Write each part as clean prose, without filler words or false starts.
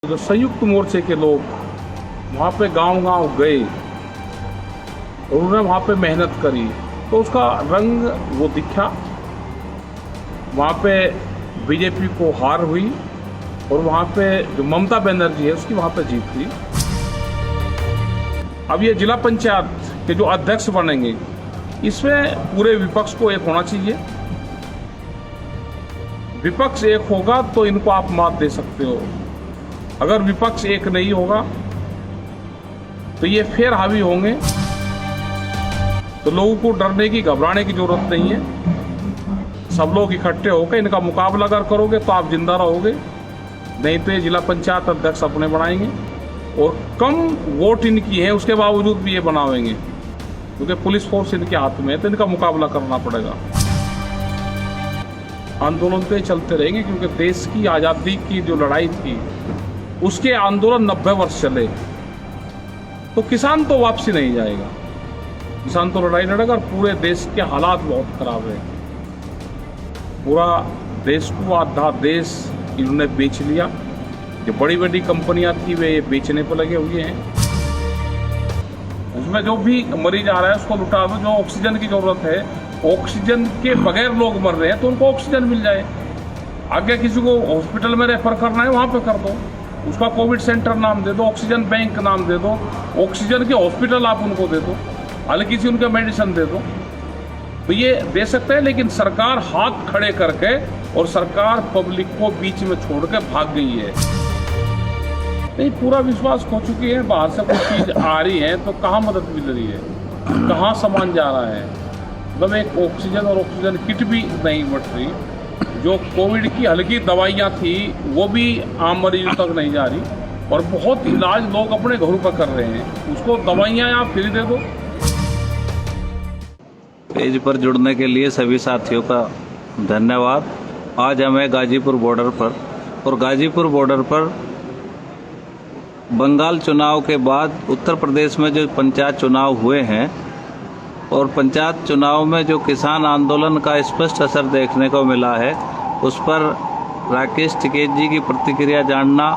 जो संयुक्त मोर्चे के लोग वहाँ पे गांव-गांव गए और उन्होंने वहाँ पे मेहनत करी तो उसका रंग वो दिखा। वहाँ पे बीजेपी को हार हुई और वहाँ पे जो ममता बनर्जी है उसकी वहाँ पे जीत हुई। अब ये जिला पंचायत के जो अध्यक्ष बनेंगे इसमें पूरे विपक्ष को एक होना चाहिए। विपक्ष एक होगा तो इनको आप मात दे सकते हो। अगर विपक्ष एक नहीं होगा तो ये फिर हावी होंगे। तो लोगों को डरने की घबराने की जरूरत नहीं है। सब लोग इकट्ठे होकर इनका मुकाबला अगर करोगे तो आप जिंदा रहोगे, नहीं तो ये जिला पंचायत अध्यक्ष अपने बनाएंगे और कम वोट इनकी है उसके बावजूद भी ये बनावेंगे क्योंकि पुलिस फोर्स इनके हाथ में है, तो इनका मुकाबला करना पड़ेगा। आंदोलन तो चलते रहेंगे क्योंकि देश की आज़ादी की जो लड़ाई थी उसके आंदोलन 90 वर्ष चले, तो किसान तो वापसी नहीं जाएगा। किसान तो लड़ाई लड़ेगा और पूरे देश के हालात बहुत खराब है। पूरा देश को आधा देश इन्होंने बेच लिया। जो बड़ी बड़ी कंपनियां थी वे बेचने पर लगे हुए हैं। उसमें जो भी मरीज आ रहा है उसको लुटा दो। जो ऑक्सीजन की जरूरत है, ऑक्सीजन के बगैर लोग मर रहे हैं तो उनको ऑक्सीजन मिल जाए। आगे किसी को हॉस्पिटल में रेफर करना है वहाँ पे कर दो, उसका कोविड सेंटर नाम दे दो, ऑक्सीजन बैंक नाम दे दो, ऑक्सीजन के हॉस्पिटल आप उनको दे दो, हल्की सी उनके मेडिसिन दे दो, तो ये दे सकते हैं। लेकिन सरकार हाथ खड़े करके और सरकार पब्लिक को बीच में छोड़ के भाग गई है। नहीं, पूरा विश्वास खो चुकी है। बाहर से कुछ चीज आ रही है तो कहाँ मदद मिल रही है, कहाँ सामान जा रहा है। मतलब एक ऑक्सीजन और ऑक्सीजन किट भी नहीं बढ़ रही। जो कोविड की हल्की दवाइयाँ थी वो भी आम मरीजों तक नहीं जा रही और बहुत इलाज लोग अपने घरों पर कर रहे हैं, उसको दवाइयाँ आप फ्री दे दो। पेज पर जुड़ने के लिए सभी साथियों का धन्यवाद। आज हमें गाजीपुर बॉर्डर पर और गाजीपुर बॉर्डर पर बंगाल चुनाव के बाद उत्तर प्रदेश में जो पंचायत चुनाव हुए हैं और पंचायत चुनाव में जो किसान आंदोलन का स्पष्ट असर देखने को मिला है, उस पर राकेश टिकैत जी की प्रतिक्रिया जानना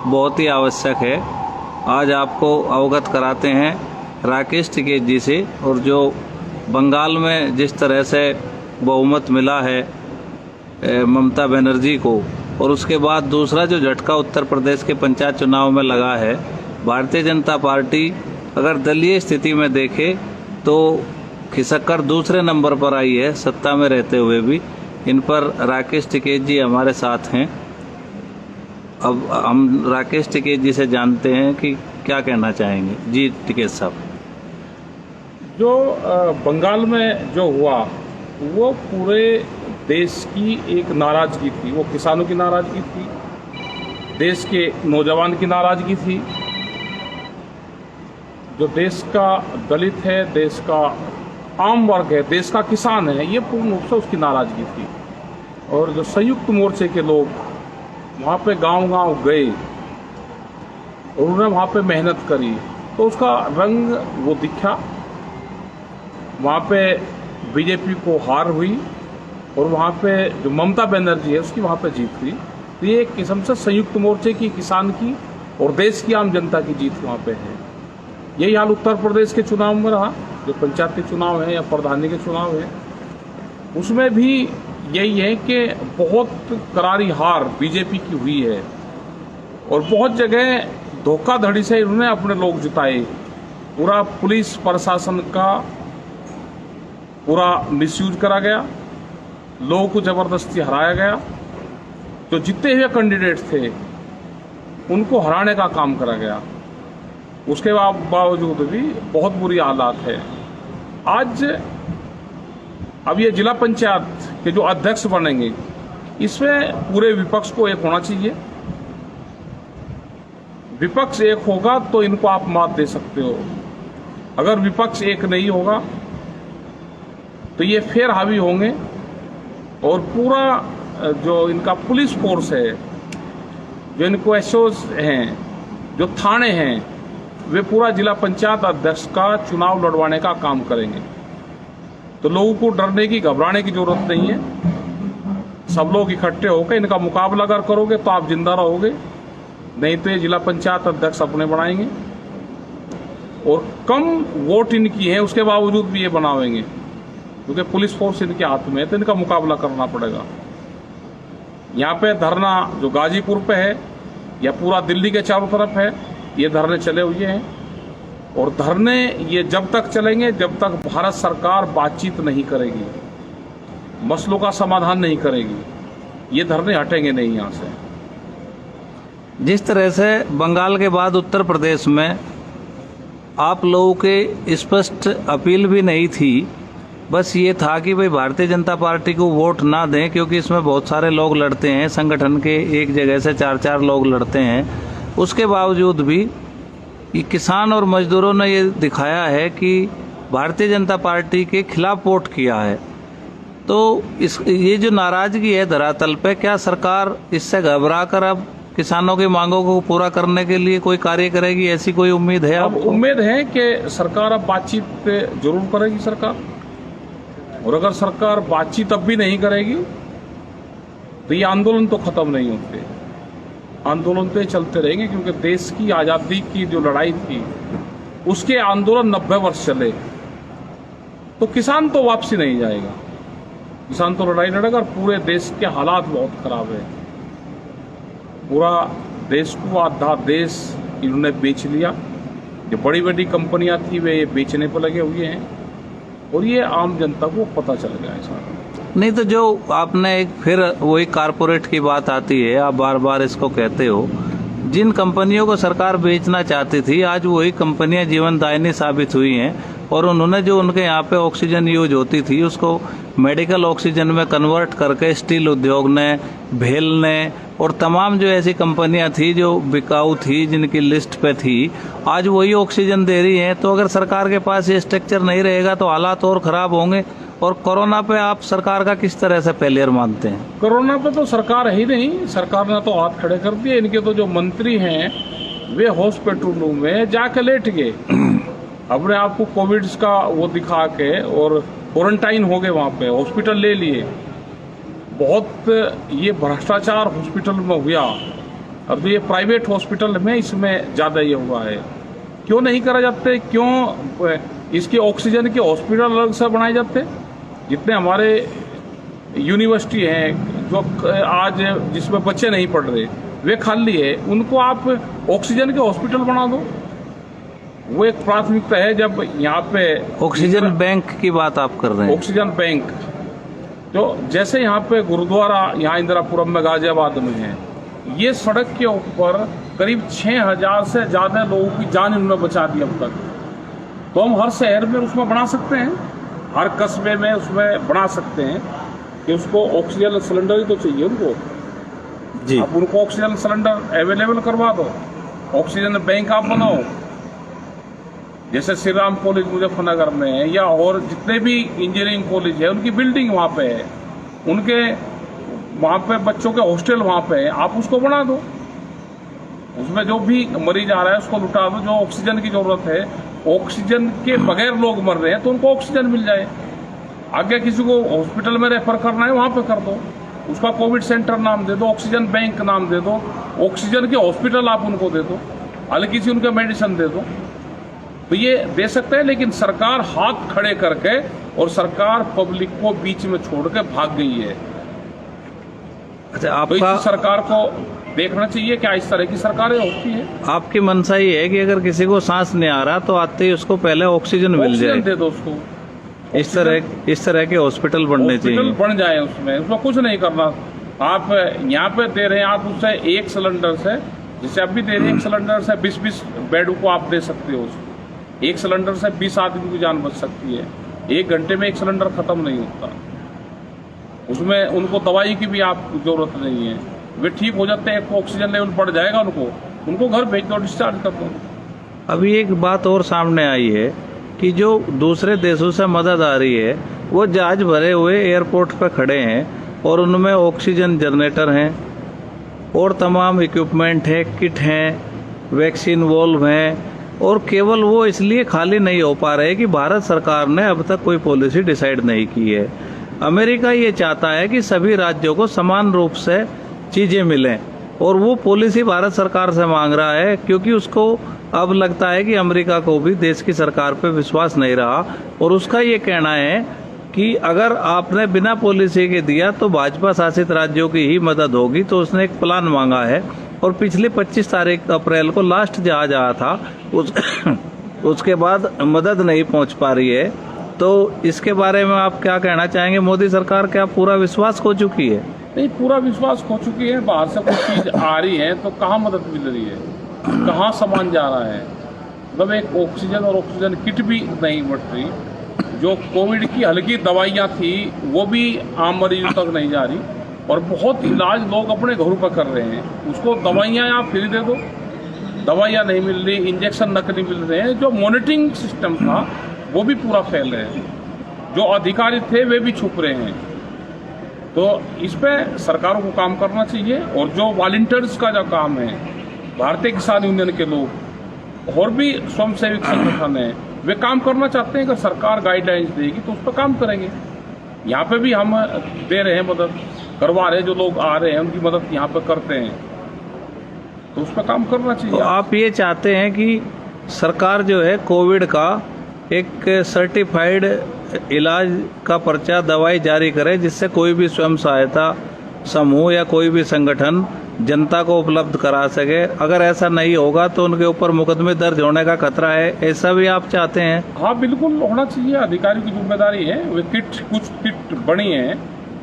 बहुत ही आवश्यक है। आज आपको अवगत कराते हैं राकेश टिकैत जी से। और जो बंगाल में जिस तरह से बहुमत मिला है ममता बनर्जी को, और उसके बाद दूसरा जो झटका उत्तर प्रदेश के पंचायत चुनाव में लगा है, भारतीय जनता पार्टी अगर दलीय स्थिति में देखे तो खिसक कर दूसरे नंबर पर आई है सत्ता में रहते हुए भी। इन पर राकेश टिकैत जी हमारे साथ हैं। अब हम राकेश टिकैत जी से जानते हैं कि क्या कहना चाहेंगे। जी टिकैत साहब, जो बंगाल में जो हुआ वो पूरे देश की एक नाराजगी थी। वो किसानों की नाराजगी थी, देश के नौजवान की नाराजगी थी। जो देश का दलित है, देश का आम वर्ग है, देश का किसान है, ये पूर्ण रूप से उसकी नाराजगी थी। और जो संयुक्त मोर्चे के लोग वहाँ पे गांव-गांव गए और उन्होंने वहाँ पे मेहनत करी तो उसका रंग वो दिखा। वहाँ पे बीजेपी को हार हुई और वहाँ पे जो ममता बनर्जी है उसकी वहाँ पे जीत हुई। तो ये एक किस्म से संयुक्त मोर्चे की, किसान की और देश की आम जनता की जीत वहाँ पे है। यही हाल उत्तर प्रदेश के चुनाव में रहा। जो पंचायत के चुनाव है या प्रधानी के चुनाव है उसमें भी यही है कि बहुत करारी हार बीजेपी की हुई है और बहुत जगह धोखाधड़ी से इन्होंने अपने लोग जिताए। पूरा पुलिस प्रशासन का पूरा मिसयूज करा गया, लोगों को जबरदस्ती हराया गया। जो जीते हुए कैंडिडेट थे उनको हराने का काम करा गया। उसके बावजूद भी बहुत बुरी हालात है। आज अब ये जिला पंचायत के जो अध्यक्ष बनेंगे इसमें पूरे विपक्ष को एक होना चाहिए। विपक्ष एक होगा तो इनको आप मात दे सकते हो। अगर विपक्ष एक नहीं होगा तो ये फिर हावी होंगे और पूरा जो इनका पुलिस फोर्स है, जो इनको एसओज हैं, जो थाने हैं, वे पूरा जिला पंचायत अध्यक्ष का चुनाव लड़वाने का काम करेंगे। तो लोगों को डरने की घबराने की जरूरत नहीं है। सब लोग इकट्ठे होकर इनका मुकाबला अगर करोगे तो आप जिंदा रहोगे, नहीं तो ये जिला पंचायत अध्यक्ष अपने बनाएंगे और कम वोट इनकी है उसके बावजूद भी ये बनावेंगे, क्योंकि पुलिस फोर्स इनके हाथ में है, तो इनका मुकाबला करना पड़ेगा। यहाँ पे धरना जो गाजीपुर पे है या पूरा दिल्ली के चारों तरफ है, ये धरने चले हुए हैं और धरने ये जब तक चलेंगे जब तक भारत सरकार बातचीत नहीं करेगी, मसलों का समाधान नहीं करेगी, ये धरने हटेंगे नहीं यहाँ से। जिस तरह से बंगाल के बाद उत्तर प्रदेश में आप लोगों के स्पष्ट अपील भी नहीं थी, बस ये था कि भाई भारतीय जनता पार्टी को वोट ना दें क्योंकि इसमें बहुत सारे लोग लड़ते हैं, संगठन के एक जगह से 4-4 लोग लड़ते हैं। उसके बावजूद भी ये किसान और मजदूरों ने ये दिखाया है कि भारतीय जनता पार्टी के खिलाफ वोट किया है। तो ये जो नाराजगी है धरातल पे, क्या सरकार इससे घबरा कर अब किसानों की मांगों को पूरा करने के लिए कोई कार्य करेगी, ऐसी कोई उम्मीद है? अब उम्मीद है कि सरकार अब बातचीत जरूर करेगी सरकार, और अगर सरकार बातचीत अब भी नहीं करेगी तो ये आंदोलन तो खत्म नहीं होते, आंदोलन तो चलते रहेंगे, क्योंकि देश की आज़ादी की जो लड़ाई थी उसके आंदोलन 90 वर्ष चले, तो किसान तो वापसी नहीं जाएगा, किसान तो लड़ाई लड़ेगा। और पूरे देश के हालात बहुत खराब है, पूरा देश को आधा देश इन्होंने बेच लिया, जो बड़ी बड़ी कंपनियां थी वे बेचने पर लगे हुए हैं और ये आम जनता को पता चल गया है सारा। नहीं तो जो आपने एक फिर वही कारपोरेट की बात आती है, आप बार बार इसको कहते हो, जिन कंपनियों को सरकार बेचना चाहती थी आज वही कंपनियां जीवनदायिनी साबित हुई हैं और उन्होंने जो उनके यहाँ पे ऑक्सीजन यूज होती थी उसको मेडिकल ऑक्सीजन में कन्वर्ट करके स्टील उद्योग ने, भेल ने और तमाम जो ऐसी कंपनियां थी जो बिकाऊ थी, जिनकी लिस्ट पे थी, आज वही ऑक्सीजन दे रही हैं। तो अगर सरकार के पास ये स्ट्रक्चर नहीं रहेगा तो हालात और खराब होंगे। और कोरोना पे आप सरकार का किस तरह से फेलियर मानते हैं? कोरोना पे तो सरकार है ही नहीं, सरकार ने तो हाथ खड़े कर दिए। इनके तो जो मंत्री हैं वे हॉस्पिटलों में जाके लेट गए, अपने आप को कोविड का वो दिखा के और क्वारंटाइन हो गए, वहाँ पे हॉस्पिटल ले लिए। बहुत ये भ्रष्टाचार हॉस्पिटल में हुआ। अब ये प्राइवेट हॉस्पिटल में इसमें ज़्यादा ये हुआ है। क्यों नहीं करा जाते? क्यों इसके ऑक्सीजन के हॉस्पिटल अलग से बनाए जाते? जितने हमारे यूनिवर्सिटी हैं जो आज जिसमें बच्चे नहीं पढ़ रहे वे खाली है, उनको आप ऑक्सीजन के हॉस्पिटल बना दो। वो एक प्राथमिकता है। जब यहाँ पे ऑक्सीजन बैंक की बात आप कर रहे हैं, ऑक्सीजन बैंक जो जैसे यहाँ पे गुरुद्वारा यहाँ इंदिरापुरम में गाजियाबाद में है, ये सड़क के ऊपर करीब 6000 से ज़्यादा लोगों की जान इन्होंने बचा दी अब तक। तो हम हर शहर में उसमें बना सकते हैं, हर कस्बे में उसमें बना सकते हैं कि उसको ऑक्सीजन सिलेंडर ही तो चाहिए उनको जी। आप उनको ऑक्सीजन सिलेंडर अवेलेबल करवा दो, ऑक्सीजन बैंक आप बनाओ। जैसे श्री राम कॉलेज मुजफ्फरनगर में है या और जितने भी इंजीनियरिंग कॉलेज है उनकी बिल्डिंग वहाँ पे है, उनके वहाँ पे बच्चों के हॉस्टल वहाँ पे है, आप उसको बना दो। उसमें जो भी मरीज आ रहा है उसको लुटा दो। जो ऑक्सीजन की जरूरत है, ऑक्सीजन के बगैर लोग मर रहे हैं तो उनको ऑक्सीजन मिल जाए। आगे किसी को हॉस्पिटल में रेफर करना है वहाँ पे कर दो, उसका कोविड सेंटर नाम दे दो, ऑक्सीजन बैंक नाम दे दो, ऑक्सीजन के हॉस्पिटल आप उनको दे दो, हल्की सी उनके मेडिसिन दे दो, तो ये दे सकते हैं। लेकिन सरकार हाथ खड़े करके और सरकार पब्लिक को बीच में छोड़ के भाग गई है। अच्छा, तो आपका इस सरकार को देखना चाहिए क्या इस तरह की सरकारें होती है। आपकी मंशा ये है कि अगर किसी को सांस नहीं आ रहा तो आते ही उसको पहले ऑक्सीजन मिल जाए, दे दो उसको। इस तरह के हॉस्पिटल बनने चाहिए, बन जाए। उसमें कुछ नहीं करना। आप यहाँ पे दे रहे हैं, आप उससे एक सिलेंडर से, जैसे आप भी दे रहे हैं, एक सिलेंडर से 20-20 बेड को आप दे सकते हो। एक सिलेंडर से 20 आदमी की जान बच सकती है। 1 घंटे में एक सिलेंडर खत्म नहीं होता। उसमें उनको दवाई की भी आप जरूरत नहीं है, वे ठीक हो जाते हैं। ऑक्सीजन लेवल बढ़ जाएगा, उनको घर भेज दो, डिस्चार्ज कर दो। अभी एक बात और सामने आई है कि जो दूसरे देशों से मदद आ रही है वो जहाज भरे हुए एयरपोर्ट पर खड़े हैं और उनमें ऑक्सीजन जनरेटर हैं और तमाम इक्विपमेंट है, किट हैं, वैक्सीन वॉल्व हैं, और केवल वो इसलिए खाली नहीं हो पा रहे कि भारत सरकार ने अब तक कोई पॉलिसी डिसाइड नहीं की है। अमेरिका ये चाहता है कि सभी राज्यों को समान रूप से चीजें मिलें और वो पॉलिसी भारत सरकार से मांग रहा है, क्योंकि उसको अब लगता है कि अमेरिका को भी देश की सरकार पे विश्वास नहीं रहा। और उसका ये कहना है कि अगर आपने बिना पॉलिसी के दिया तो भाजपा शासित राज्यों की ही मदद होगी। तो उसने एक प्लान मांगा है और पिछली 25 तारीख अप्रैल को लास्ट जहाज आया था, उसके बाद मदद नहीं पहुंच पा रही है। तो इसके बारे में आप क्या कहना चाहेंगे? मोदी सरकार क्या पूरा विश्वास खो चुकी है? नहीं, पूरा विश्वास खो चुकी है। बाहर से कोई चीज आ रही है तो कहाँ मदद मिल रही है, कहाँ सामान जा रहा है। मतलब एक ऑक्सीजन और ऑक्सीजन किट भी नहीं बढ़ रही। जो कोविड की हल्की दवाइयाँ थी वो भी आम मरीजों तक नहीं जा रही। और बहुत इलाज लोग अपने घरों पर कर रहे हैं, उसको दवाइयाँ आप फ्री दे दो, दवाइयाँ नहीं मिल रही, इंजेक्शन नकली मिल रहे हैं। जो मॉनिटरिंग सिस्टम था वो भी पूरा फैल रहे हैं, जो अधिकारी थे वे भी छुप रहे हैं। तो इस पे सरकारों को काम करना चाहिए। और जो वॉलंटियर्स का जो काम है, भारतीय किसान यूनियन के लोग और भी स्वयंसेवी संगठन है, वे काम करना चाहते हैं। अगर सरकार गाइडलाइंस देगी तो उस पर काम करेंगे। यहाँ पे भी हम दे रहे हैं, मदद करवा रहे हैं। जो लोग आ रहे हैं उनकी मदद यहाँ पे करते हैं, तो उस पर काम करना चाहिए। तो आप ये चाहते हैं कि सरकार जो है कोविड का एक सर्टिफाइड इलाज का पर्चा दवाई जारी करे, जिससे कोई भी स्वयं सहायता समूह या कोई भी संगठन जनता को उपलब्ध करा सके। अगर ऐसा नहीं होगा तो उनके ऊपर मुकदमे दर्ज होने का खतरा है, ऐसा भी आप चाहते हैं? हाँ, बिल्कुल होना चाहिए। अधिकारियों की जिम्मेदारी है। वे कुछ किट बनी है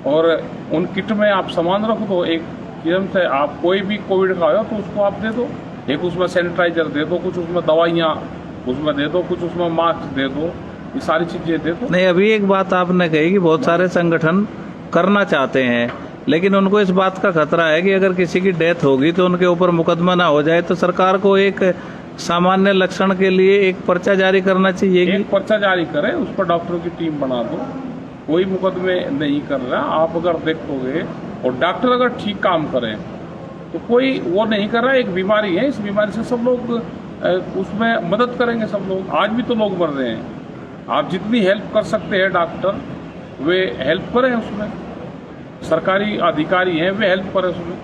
और उन किट में आप सामान रख दो। एक किस्म से आप कोई भी कोविड का हो तो उसको आप दे दो। एक उसमें सैनिटाइजर दे दो, कुछ उसमें दवाइयाँ उसमें दे दो, कुछ उसमें मास्क दे दो, ये सारी चीजें दे दो। नहीं, अभी एक बात आपने कही कि बहुत सारे संगठन करना चाहते हैं, लेकिन उनको इस बात का खतरा है कि अगर किसी की डेथ होगी तो उनके ऊपर मुकदमा ना हो जाए। तो सरकार को एक सामान्य लक्षण के लिए एक पर्चा जारी करना चाहिए। एक पर्चा जारी करें, उस पर डॉक्टरों की टीम बना दो। कोई मुकदमे नहीं कर रहा। आप अगर देखोगे और डॉक्टर अगर ठीक काम करें तो कोई वो नहीं कर रहा। एक बीमारी है, इस बीमारी से सब लोग उसमें मदद करेंगे। सब लोग, आज भी तो लोग मर रहे हैं। आप जितनी हेल्प कर सकते हैं डॉक्टर, वे हेल्प करें उसमें। सरकारी अधिकारी हैं, वे हेल्प करें उसमें।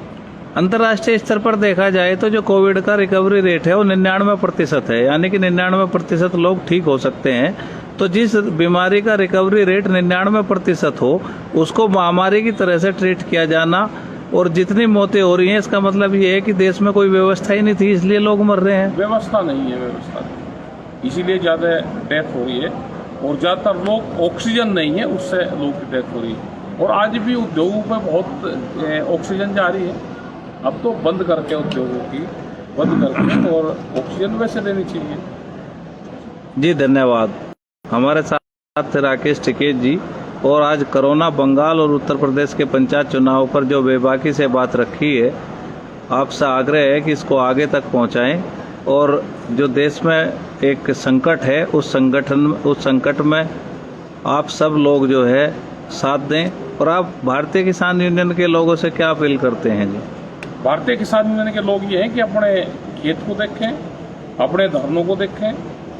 अंतर्राष्ट्रीय स्तर पर देखा जाए तो जो कोविड का रिकवरी रेट है वो 99% है, यानी कि 99% लोग ठीक हो सकते हैं। तो जिस बीमारी का रिकवरी रेट 99% हो, उसको महामारी की तरह से ट्रीट किया जाना। और जितनी मौतें हो रही हैं, इसका मतलब ये है कि देश में कोई व्यवस्था ही नहीं थी, इसलिए लोग मर रहे हैं। व्यवस्था नहीं है, व्यवस्था नहीं, इसीलिए ज़्यादा डेथ हो रही है। और ज़्यादातर लोग ऑक्सीजन नहीं है, उससे लोगों की डेथ हो रही है। और आज भी उद्योगों पर बहुत ऑक्सीजन जा रही है। अब तो बंद करके उद्योगों की बंद करके और ऑक्सीजन वैसे देनी चाहिए। जी धन्यवाद। हमारे साथ थे राकेश टिकेत जी। और आज कोरोना, बंगाल और उत्तर प्रदेश के पंचायत चुनाव पर जो बेबाकी से बात रखी है, आपसे आग्रह है कि इसको आगे तक पहुंचाएं। और जो देश में एक संकट है, उस संकट में आप सब लोग जो है साथ दें। और आप भारतीय किसान यूनियन के लोगों से क्या अपील करते हैं? जी, भारतीय किसान यूनियन के लोग ये हैं कि अपने खेत को देखें, अपने धर्मों को देखें,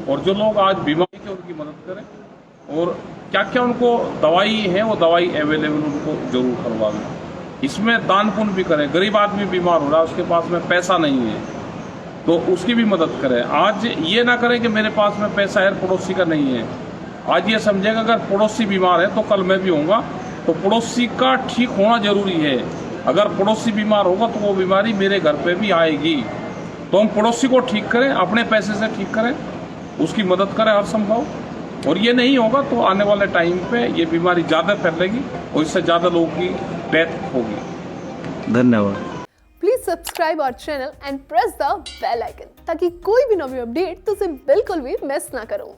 और जो लोग आज बीमारी के उनकी मदद करें। और क्या क्या उनको दवाई है वो दवाई अवेलेबल उनको जरूर करवाएं। इसमें दान पुण्य भी करें। गरीब आदमी बीमार हो रहा है, उसके पास में पैसा नहीं है, तो उसकी भी मदद करें। आज ये ना करें कि मेरे पास में पैसा है, पड़ोसी का नहीं है। आज ये समझेगा अगर पड़ोसी बीमार है तो कल मैं भी होऊंगा, तो पड़ोसी का ठीक होना जरूरी है। अगर पड़ोसी बीमार होगा तो वो बीमारी मेरे घर पे भी आएगी। तो हम पड़ोसी को ठीक करें, अपने पैसे से ठीक करें, उसकी मदद करें हर संभव। और ये नहीं होगा तो आने वाले टाइम पे ये बीमारी ज़्यादा फैलेगी और इससे ज़्यादा लोगों की डेथ होगी। धन्यवाद। Please subscribe our channel and press the bell icon ताकि कोई भी नवी अपडेट तुझे बिल्कुल भी मिस ना करो।